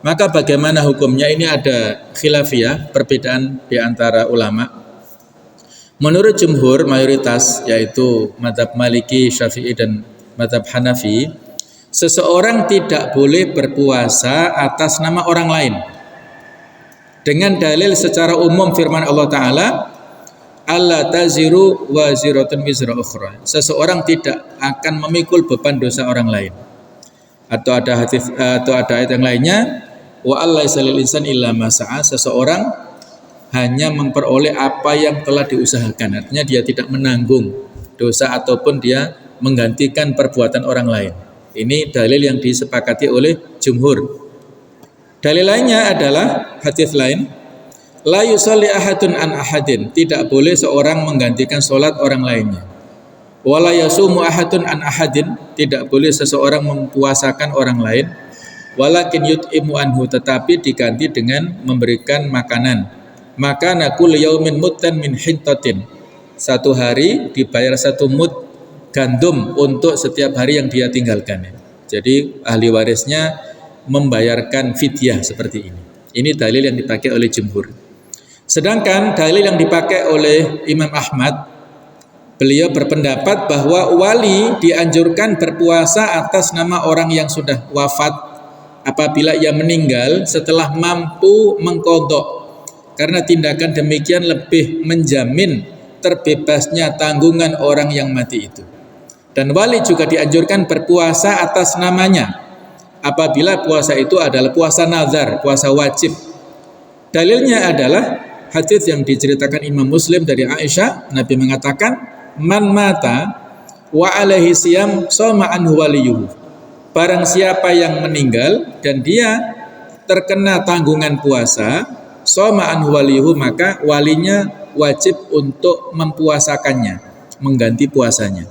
maka bagaimana hukumnya? Ini ada khilafiyah, perbedaan di antara ulama. Menurut jumhur mayoritas, yaitu mazhab Maliki, Syafi'i dan mazhab Hanafi, seseorang tidak boleh berpuasa atas nama orang lain. Dengan dalil secara umum firman Allah Ta'ala, alla taziru waziratun wizra ukhra. Seseorang tidak akan memikul beban dosa orang lain. Atau ada hadis atau ada ayat yang lainnya, wa allaisa lil insani illa ma sa'a. Seseorang hanya memperoleh apa yang telah diusahakan. Artinya dia tidak menanggung dosa ataupun dia menggantikan perbuatan orang lain. Ini dalil yang disepakati oleh jumhur. Dalil lainnya adalah hadis lain, la yusalli ahadun an ahadin. Tidak boleh seorang menggantikan sholat orang lainnya. Wala yasumu ahadun an ahadin. Tidak boleh seseorang mempuasakan orang lain. Walakin yut'imu anhu. Tetapi diganti dengan memberikan makanan. Maka nakul yaumin muddan min hintatin. Satu hari dibayar 1 mud gandum untuk setiap hari yang dia tinggalkan. Jadi ahli warisnya membayarkan fidyah seperti ini. Ini dalil yang dipakai oleh jumhur. Sedangkan dalil yang dipakai oleh Imam Ahmad, beliau berpendapat bahwa wali dianjurkan berpuasa atas nama orang yang sudah wafat apabila ia meninggal setelah mampu mengqadha. Karena tindakan demikian lebih menjamin terbebasnya tanggungan orang yang mati itu. Dan wali juga dianjurkan berpuasa atas namanya apabila puasa itu adalah puasa nazar, puasa wajib. Dalilnya adalah hadis yang diceritakan Imam Muslim dari Aisyah. Nabi mengatakan, man mata wa alaihi siyam shoma anhu waliyuhu. Barang siapa yang meninggal dan dia terkena tanggungan puasa, shoma anhu waliyuhu, maka walinya wajib untuk mempuasakannya, mengganti puasanya.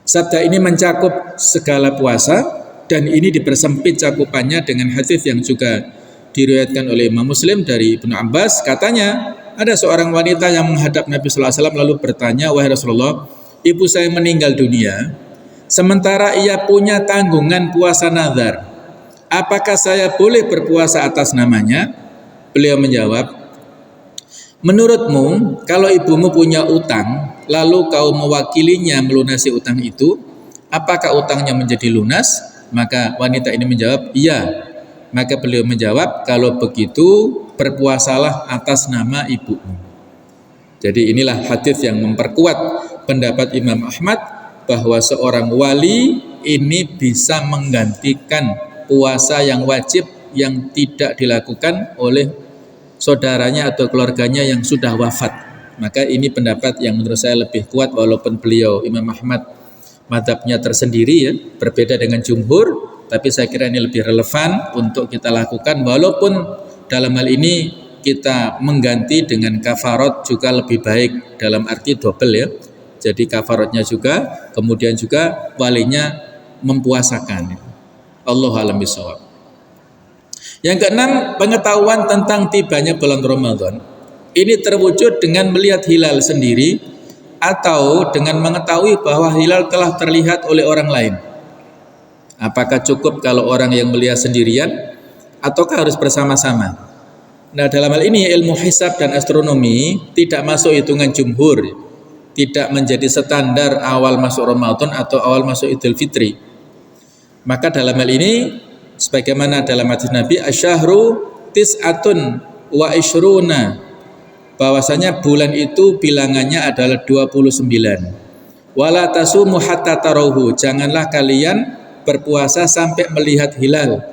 Sabda ini mencakup segala puasa dan ini dipersempit cakupannya dengan hadis yang juga diriwayatkan oleh Imam Muslim dari Ibnu Abbas. Katanya, ada seorang wanita yang menghadap Nabi sallallahu alaihi wasallam lalu bertanya, "Wahai Rasulullah, ibu saya meninggal dunia sementara ia punya tanggungan puasa nazar." apakah saya boleh berpuasa atas namanya? Beliau menjawab, menurutmu kalau ibumu punya utang, lalu kau mewakilinya melunasi utang itu, apakah utangnya menjadi lunas? Maka wanita ini menjawab, iya. Maka beliau menjawab, kalau begitu berpuasalah atas nama ibumu. Jadi inilah hadis yang memperkuat pendapat Imam Ahmad bahwa seorang wali ini bisa menggantikan puasa yang wajib yang tidak dilakukan oleh saudaranya atau keluarganya yang sudah wafat. Maka ini pendapat yang menurut saya lebih kuat, walaupun beliau Imam Ahmad mazhabnya tersendiri ya, berbeda dengan jumhur, tapi saya kira ini lebih relevan untuk kita lakukan, walaupun dalam hal ini kita mengganti dengan kafarat juga lebih baik, dalam arti double ya. Jadi kafaratnya juga, kemudian juga walinya mempuasakan. Allahu a'lam bishawab. Yang keenam, pengetahuan tentang tibanya bulan Ramadan. Ini terwujud dengan melihat hilal sendiri atau dengan mengetahui bahwa hilal telah terlihat oleh orang lain. Apakah cukup kalau orang yang melihat sendirian ataukah harus bersama-sama? Nah, dalam hal ini ilmu hisab dan astronomi tidak masuk hitungan jumhur, tidak menjadi standar awal masuk Ramadan atau awal masuk Idul Fitri. Maka dalam hal ini sebagaimana dalam hadis Nabi, asyahru tis'atun wa ishruna, bahwasanya bulan itu bilangannya adalah 29. Wala tasumu hatta tarawhu, janganlah kalian berpuasa sampai melihat hilal.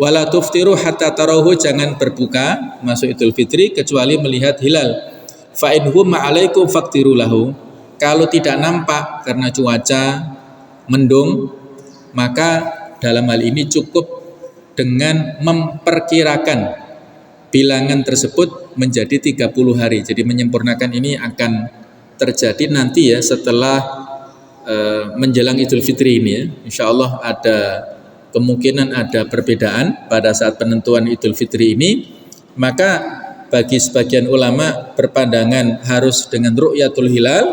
Wala tuftiru hatta tarawhu, jangan berbuka masuk Idul Fitri kecuali melihat hilal. Fa in humma alaikum faqtiru lahu, kalau tidak nampak karena cuaca mendung, maka dalam hal ini cukup dengan memperkirakan bilangan tersebut menjadi 30 hari. Jadi menyempurnakan ini akan terjadi nanti ya, setelah menjelang Idul Fitri ini ya. Insya Allah ada kemungkinan ada perbedaan pada saat penentuan Idul Fitri ini. Maka bagi sebagian ulama berpandangan harus dengan ru'yatul hilal,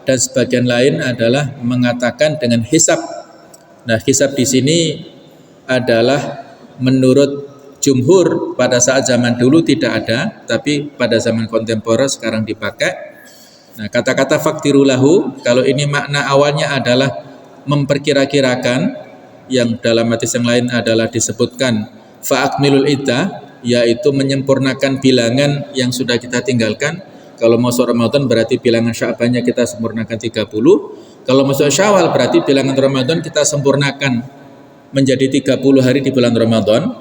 dan sebagian lain adalah mengatakan dengan hisab. Nah, hisab di sini adalah menurut jumhur pada saat zaman dulu tidak ada, tapi pada zaman kontemporer sekarang dipakai. Nah, kata-kata faktirulahu, kalau ini makna awalnya adalah memperkira-kirakan, yang dalam hadis yang lain adalah disebutkan fa'akmilul iddah, yaitu menyempurnakan bilangan yang sudah kita tinggalkan. Kalau masuk Ramadan berarti bilangan Sya'bannya kita sempurnakan 30. Kalau masuk Syawal berarti bilangan Ramadan kita sempurnakan menjadi 30 hari di bulan Ramadan.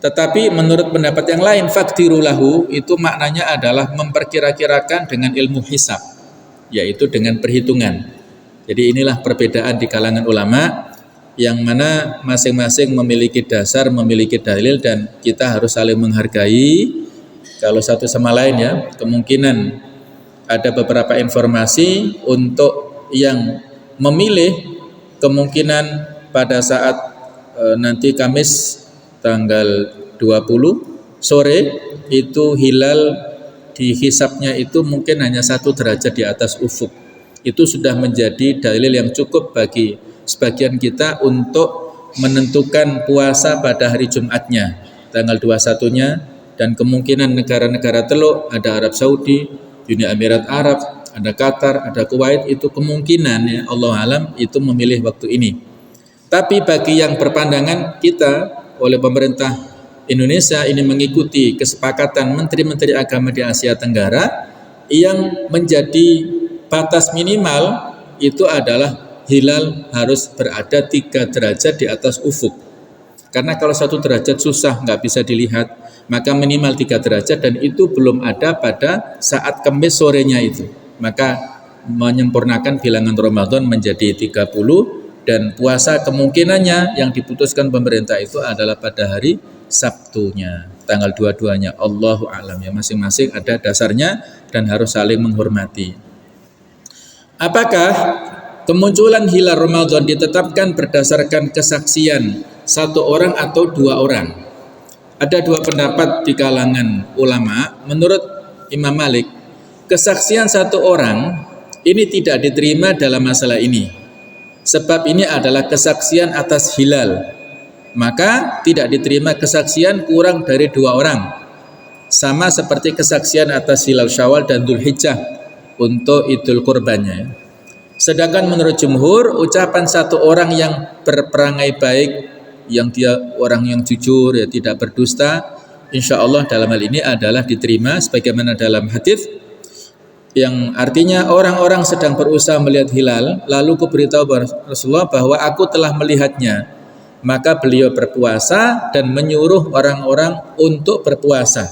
Tetapi menurut pendapat yang lain, faktiru lahu itu maknanya adalah memperkira-kirakan dengan ilmu hisab, yaitu dengan perhitungan. Jadi inilah perbedaan di kalangan ulama, yang mana masing-masing memiliki dasar, memiliki dalil, dan kita harus saling menghargai kalau satu sama lain ya. Kemungkinan ada beberapa informasi untuk yang memilih kemungkinan pada saat nanti Kamis tanggal 20 sore itu hilal dihisapnya itu mungkin hanya 1 derajat di atas ufuk. Itu sudah menjadi dalil yang cukup bagi sebagian kita untuk menentukan puasa pada hari Jumatnya tanggal 21-nya, dan kemungkinan negara-negara teluk, ada Arab Saudi, Uni Emirat Arab, ada Qatar, ada Kuwait, itu kemungkinan ya Allah alam itu memilih waktu ini. Tapi bagi yang berpandangan kita oleh pemerintah Indonesia ini mengikuti kesepakatan menteri-menteri agama di Asia Tenggara, yang menjadi batas minimal itu adalah hilal harus berada 3 derajat di atas ufuk. Karena kalau 1 derajat susah, nggak bisa dilihat, maka minimal 3 derajat, dan itu belum ada pada saat Kamis sorenya itu. Maka menyempurnakan bilangan Ramadan menjadi 30, dan puasa kemungkinannya yang diputuskan pemerintah itu adalah pada hari Sabtunya, tanggal 22-nya. Allahu a'lam ya, masing-masing ada dasarnya dan harus saling menghormati. Apakah kemunculan hilal Ramadan ditetapkan berdasarkan kesaksian 1 orang atau 2 orang? Ada 2 pendapat di kalangan ulama. Menurut Imam Malik, kesaksian 1 orang ini tidak diterima dalam masalah ini. Sebab ini adalah kesaksian atas hilal. maka tidak diterima kesaksian kurang dari 2 orang. Sama seperti kesaksian atas hilal Syawal dan Dzulhijjah untuk Idul Kurbannya. Sedangkan menurut jumhur, ucapan satu orang yang berperangai baik, yang dia orang yang jujur, ya tidak berdusta, insya Allah dalam hal ini adalah diterima sebagaimana dalam hadis yang artinya orang-orang sedang berusaha melihat hilal, lalu kuberitahu Rasulullah bahwa aku telah melihatnya, maka beliau berpuasa dan menyuruh orang-orang untuk berpuasa.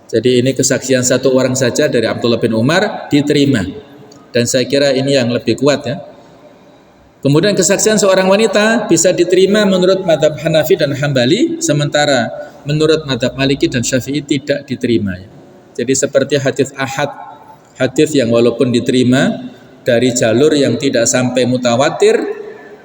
Jadi ini kesaksian satu orang saja dari Abdullah bin Umar diterima, dan saya kira ini yang lebih kuat ya. Kemudian kesaksian seorang wanita bisa diterima menurut mazhab Hanafi dan Hambali, sementara menurut mazhab Maliki dan Syafi'i tidak diterima ya. Jadi seperti hadis ahad, hadis yang walaupun diterima dari jalur yang tidak sampai mutawatir,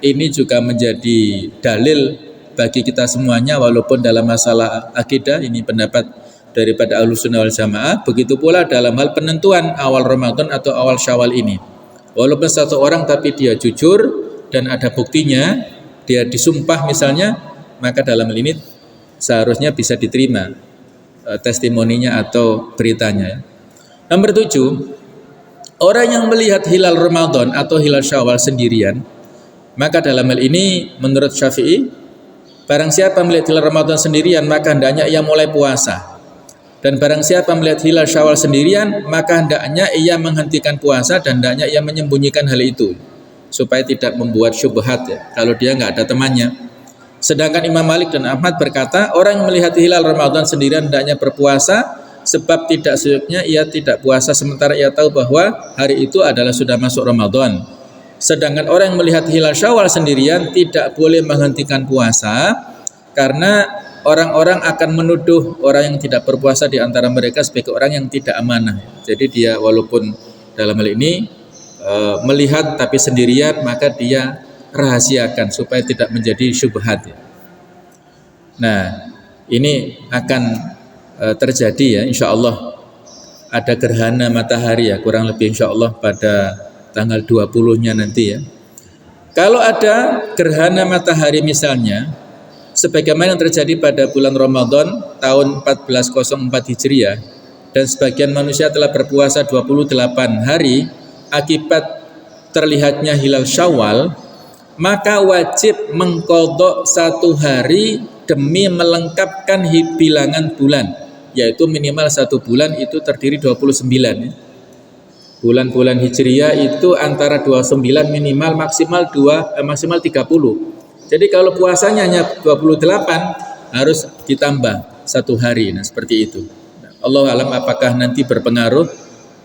ini juga menjadi dalil bagi kita semuanya walaupun dalam masalah akidah ini pendapat daripada Ahlussunnah wal Jamaah. Begitu pula dalam hal penentuan awal Ramadan atau awal Syawal ini, walaupun satu orang tapi dia jujur dan ada buktinya, dia disumpah misalnya, maka dalam hal ini seharusnya bisa diterima testimoninya atau beritanya. Nomor 7, orang yang melihat hilal Ramadan atau hilal Syawal sendirian, maka dalam hal ini menurut Syafi'i, barang siapa melihat hilal Ramadan sendirian maka hendaknya ia mulai puasa. Dan barang siapa melihat hilal Syawal sendirian maka hendaknya ia menghentikan puasa dan hendaknya ia menyembunyikan hal itu supaya tidak membuat syubhat ya, kalau dia nggak ada temannya. Sedangkan Imam Malik dan Ahmad berkata, orang yang melihat hilal Ramadan sendirian hendaknya berpuasa, sebab tidak seyogyanya ia tidak puasa sementara ia tahu bahwa hari itu adalah sudah masuk Ramadan. Sedangkan orang yang melihat hilal Syawal sendirian tidak boleh menghentikan puasa, karena orang-orang akan menuduh orang yang tidak berpuasa di antara mereka sebagai orang yang tidak amanah. Jadi dia walaupun dalam hal ini melihat tapi sendirian, maka dia rahasiakan supaya tidak menjadi syubhat. Nah, ini akan terjadi ya, insya Allah ada gerhana matahari ya, kurang lebih insya Allah pada tanggal 20-nya nanti ya. Kalau ada gerhana matahari misalnya, sebagaimana yang terjadi pada bulan Ramadan tahun 1404 Hijriah, dan sebagian manusia telah berpuasa 28 hari akibat terlihatnya hilal Syawal, maka wajib mengqadha 1 hari demi melengkapkan bilangan bulan, yaitu minimal 1 bulan itu terdiri 29 ya. Bulan-bulan Hijriah itu antara 29 minimal, maksimal 30. Jadi kalau puasanya hanya 28 harus ditambah 1 hari. Nah, seperti itu. Allah alam apakah nanti berpengaruh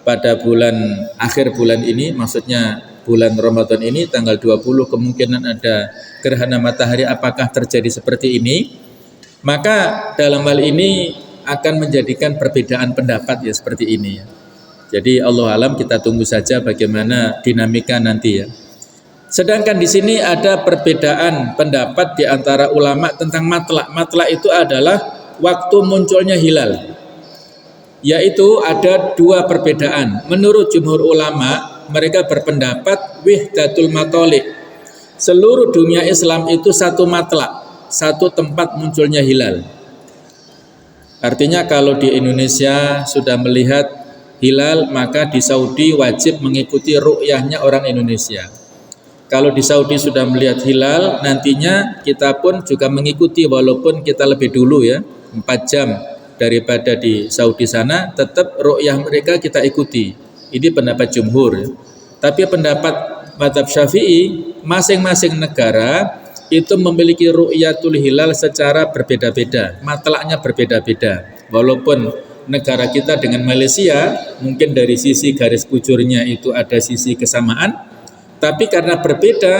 pada bulan akhir bulan ini, maksudnya bulan Ramadan ini tanggal 20 kemungkinan ada gerhana matahari, apakah terjadi seperti ini? Maka dalam hal ini akan menjadikan perbedaan pendapat ya, seperti ini ya. Jadi Allah alam, kita tunggu saja bagaimana dinamika nanti ya. Sedangkan di sini ada perbedaan pendapat di antara ulama tentang matlak. Matlak itu adalah waktu munculnya hilal. Yaitu ada 2 perbedaan. Menurut jumhur ulama, mereka berpendapat wihdatul matoliq. Seluruh dunia Islam itu 1 matlak, 1 tempat munculnya hilal. Artinya kalau di Indonesia sudah melihat hilal, maka di Saudi wajib mengikuti ru'yahnya orang Indonesia. Kalau di Saudi sudah melihat hilal, nantinya kita pun juga mengikuti, walaupun kita lebih dulu ya, 4 jam daripada di Saudi sana, tetap ru'yah mereka kita ikuti. Ini pendapat jumhur. Tapi pendapat mazhab Syafi'i, masing-masing negara itu memiliki ru'yatul hilal secara berbeda-beda, matlaknya berbeda-beda. Walaupun negara kita dengan Malaysia mungkin dari sisi garis bujurnya itu ada sisi kesamaan, tapi karena berbeda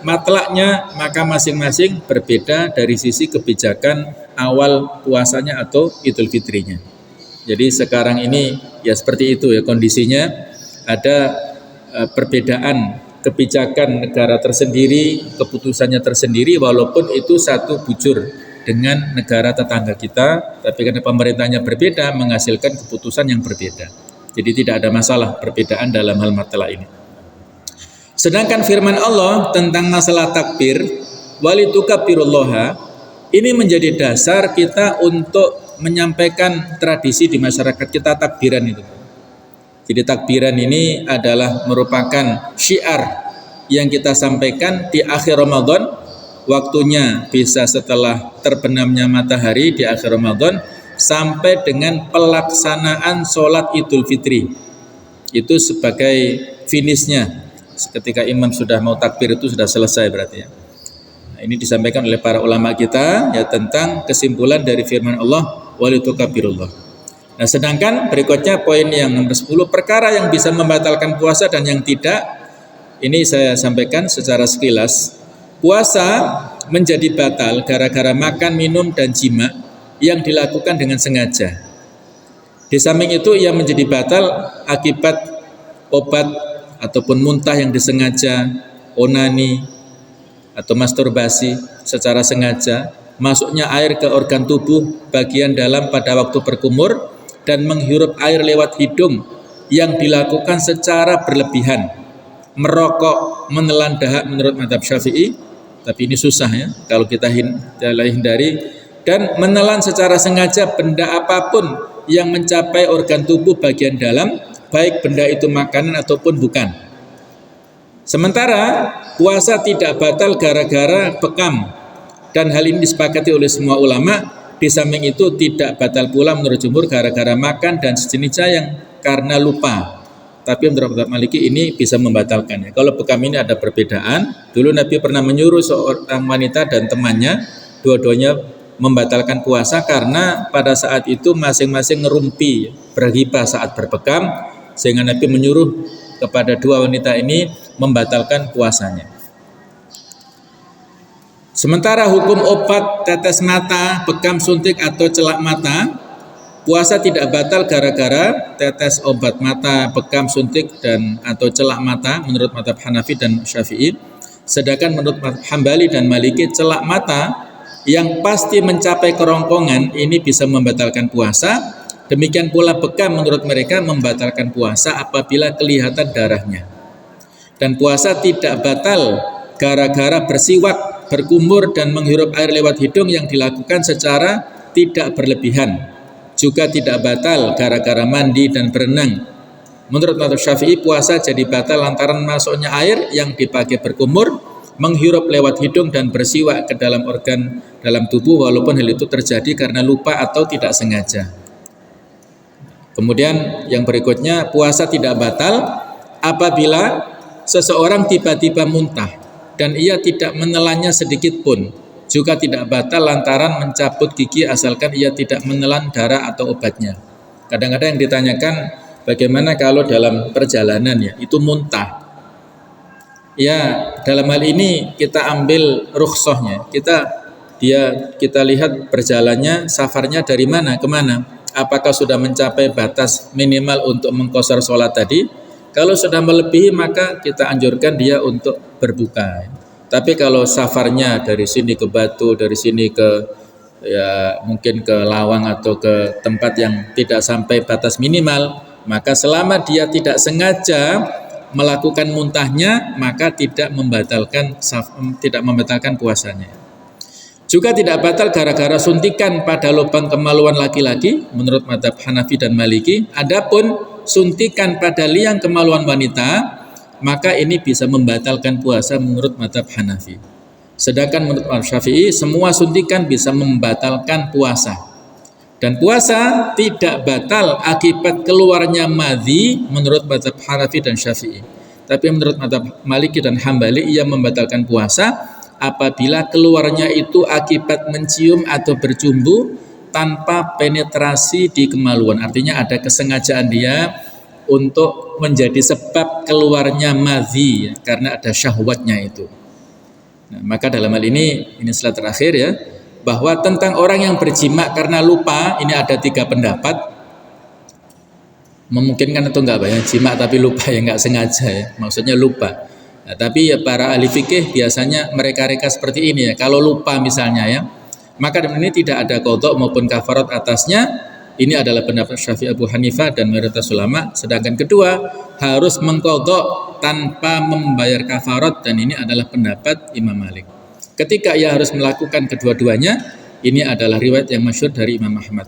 matlaknya, maka masing-masing berbeda dari sisi kebijakan awal puasanya atau Idul Fitrinya. Jadi sekarang ini ya seperti itu ya kondisinya, ada perbedaan kebijakan negara tersendiri, keputusannya tersendiri, walaupun itu satu bujur dengan negara tetangga kita, tapi karena pemerintahnya berbeda menghasilkan keputusan yang berbeda. Jadi tidak ada masalah perbedaan dalam hal matlak ini. Sedangkan firman Allah tentang masalah takbir, walitukabbirullaha, Ini menjadi dasar kita untuk menyampaikan tradisi di masyarakat kita takbiran itu. Jadi takbiran ini adalah merupakan syiar yang kita sampaikan di akhir Ramadan. Waktunya bisa setelah terbenamnya matahari di akhir Ramadan sampai dengan pelaksanaan sholat Idul Fitri. Itu sebagai finishnya. Ketika imam sudah mau takbir itu sudah selesai berarti ya. Nah, ini disampaikan oleh para ulama kita ya tentang kesimpulan dari firman Allah walitukabirullah. Nah, sedangkan berikutnya poin yang nomor 10, perkara yang bisa membatalkan puasa dan yang tidak. Ini saya sampaikan secara sekilas. Puasa menjadi batal gara-gara makan, minum, dan jima yang dilakukan dengan sengaja. Di samping itu ia menjadi batal akibat obat ataupun muntah yang disengaja, onani atau masturbasi secara sengaja, masuknya air ke organ tubuh bagian dalam pada waktu berkumur, dan menghirup air lewat hidung yang dilakukan secara berlebihan. Merokok, menelan dahak menurut mazhab Syafi'i, tapi ini susah ya kalau kita hindari, dan menelan secara sengaja benda apapun yang mencapai organ tubuh bagian dalam, baik benda itu makanan ataupun bukan. Sementara puasa tidak batal gara-gara bekam, dan hal ini disepakati oleh semua ulama. Di samping itu tidak batal pula menurut jumhur gara-gara makan dan sejenisnya yang karena lupa. Tapi menurut mazhab Maliki ini bisa membatalkan ya. Kalau bekam ini ada perbedaan. Dulu Nabi pernah menyuruh seorang wanita dan temannya, dua-duanya membatalkan puasa karena pada saat itu masing-masing ngerumpi, berghibah saat berbekam, sehingga Nabi menyuruh kepada dua wanita ini membatalkan puasanya. Sementara hukum obat tetes mata, bekam, suntik atau celak mata, puasa tidak batal gara-gara tetes obat mata, bekam, suntik dan atau celak mata menurut mazhab Hanafi dan Syafi'i. Sedangkan menurut Hambali dan Maliki, celak mata yang pasti mencapai kerongkongan ini bisa membatalkan puasa. Demikian pula bekam menurut mereka membatalkan puasa apabila kelihatan darahnya. Dan puasa tidak batal gara-gara bersiwak, berkumur dan menghirup air lewat hidung yang dilakukan secara tidak berlebihan. Juga tidak batal gara-gara mandi dan berenang. Menurut mazhab Syafi'i, puasa jadi batal lantaran masuknya air yang dipakai berkumur, menghirup lewat hidung dan bersiwak ke dalam organ dalam tubuh, walaupun hal itu terjadi karena lupa atau tidak sengaja. Kemudian yang berikutnya, puasa tidak batal apabila seseorang tiba-tiba muntah dan ia tidak menelannya sedikit pun. Juga tidak batal lantaran mencabut gigi asalkan ia tidak menelan darah atau obatnya. Kadang-kadang yang ditanyakan, bagaimana kalau dalam perjalanan ya, itu muntah. Ya, dalam hal ini kita ambil rukhsahnya. Kita lihat perjalanannya, safarnya dari mana ke mana. Apakah sudah mencapai batas minimal untuk mengqashar sholat tadi? Kalau sudah melebihi maka kita anjurkan dia untuk berbuka. Tapi kalau safarnya dari sini ke Batu, dari sini ke ya mungkin ke Lawang atau ke tempat yang tidak sampai batas minimal, maka selama dia tidak sengaja melakukan muntahnya maka tidak membatalkan puasanya. Juga tidak batal gara-gara suntikan pada lubang kemaluan laki-laki menurut mazhab Hanafi dan Maliki. Adapun suntikan pada liang kemaluan wanita, maka ini bisa membatalkan puasa menurut mazhab Hanafi. Sedangkan menurut mazhab Syafi'i, semua suntikan bisa membatalkan puasa. Dan puasa tidak batal akibat keluarnya madhi menurut mazhab Hanafi dan Syafi'i. Tapi menurut mazhab Maliki dan Hambali, ia membatalkan puasa apabila keluarnya itu akibat mencium atau bercumbu tanpa penetrasi di kemaluan. Artinya ada kesengajaan dia untuk menjadi sebab keluarnya madhi, karena ada syahwatnya itu. Nah, maka dalam hal ini slide terakhir ya, bahwa tentang orang yang berjima karena lupa, ini ada 3 pendapat. Memungkinkan atau enggak ya, jima tapi lupa ya, enggak sengaja ya, maksudnya lupa. Nah, tapi ya para ahli fikih biasanya mereka seperti ini ya, kalau lupa misalnya ya, maka ini tidak ada qadha maupun kafarat atasnya. Ini adalah pendapat Syafi'i, Abu Hanifah dan mayoritas ulama. Sedangkan kedua harus mengqadha tanpa membayar kafarat, dan ini adalah pendapat Imam Malik. Ketika ia harus melakukan kedua-duanya, ini adalah riwayat yang masyhur dari Imam Ahmad.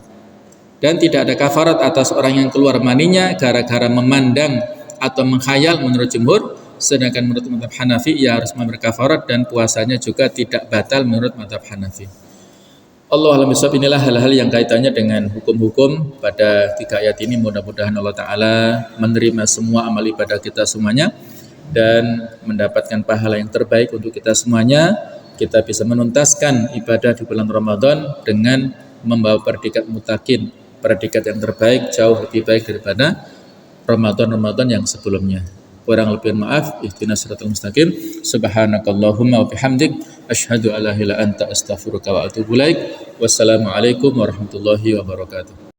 Dan tidak ada kafarat atas orang yang keluar maninya gara-gara memandang atau menghayal menurut jumhur, sedangkan menurut mazhab Hanafi ia harus membayar kafarat dan puasanya juga tidak batal menurut mazhab Hanafi. Allah alam bisawab. Inilah hal-hal yang kaitannya dengan hukum-hukum pada 3 ayat ini. Mudah-mudahan Allah Ta'ala menerima semua amal ibadah kita semuanya dan mendapatkan pahala yang terbaik untuk kita semuanya. Kita bisa menuntaskan ibadah di bulan Ramadan dengan membawa predikat mutakin, predikat yang terbaik, jauh lebih baik daripada Ramadan-Ramadan yang sebelumnya. Kurang lebih maaf, ihdinas siratal mustaqim. Subhanakallahumma wa bihamdik, asyhadu an la ilaha illa anta astaghfiruka wa atubu ilaik. Wassalamualaikum warahmatullahi wabarakatuh.